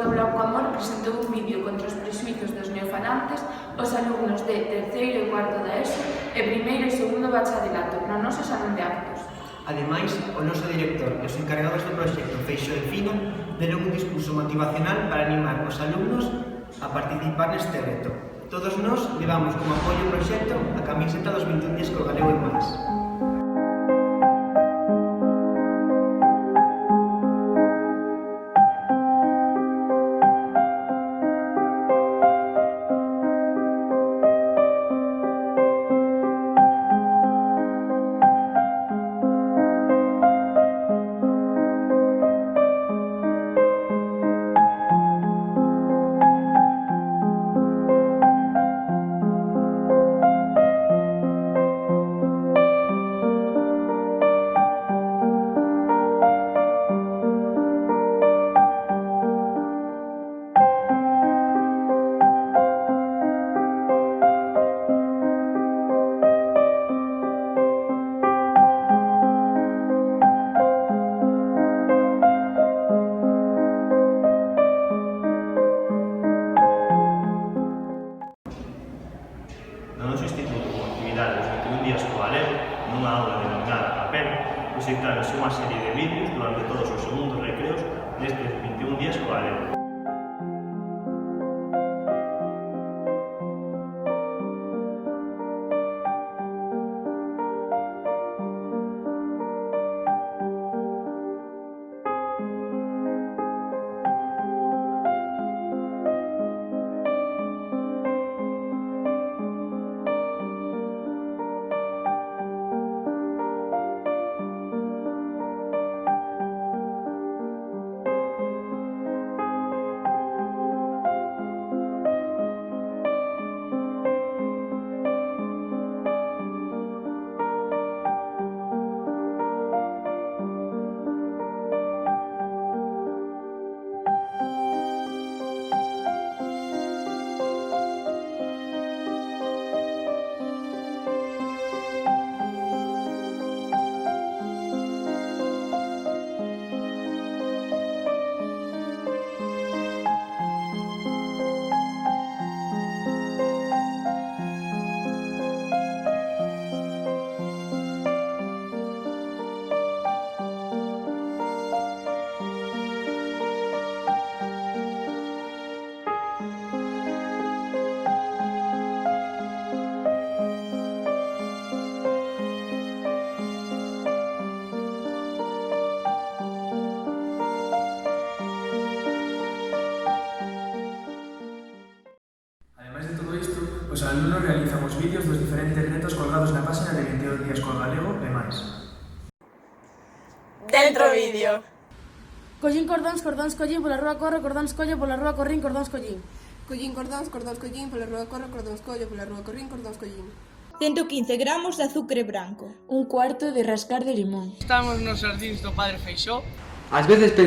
do Bloco Amor presentou un vídeo contra os prexuizos dos neofalantes aos alumnos de terceiro e cuarto da ESO e primeiro e segundo bacharelato no noso salón de actos. Ademais, o noso director e os encargados do proxecto Feixo e Fino deron un discurso motivacional para animar os alumnos a participar neste reto. Todos nós levamos como apoio o proxecto a camiseta dos 21 días co galego e máis. No noso instituto, como actividade dos 21 días co galego, nunha aula denominada Papel, proxectáronse unha serie de vídeos durante todos os segundos recreos destes 21 días co galego. Os alumnos realizan os vídeos dos diferentes retos colgados na página de 22 días co galego e máis. Dentro vídeo. Collín cordóns, cordóns collín, pola rúa corro, cordóns collo, pola rúa corrín, cordóns collín. Collín cordóns, cordóns collín, pola rúa corro, cordóns collo, pola rúa corrín, cordóns collín. 115 gramos de azúcar branco. Un cuarto de rascar de limón. Estamos nos xardíns do Padre Feixó. Ás veces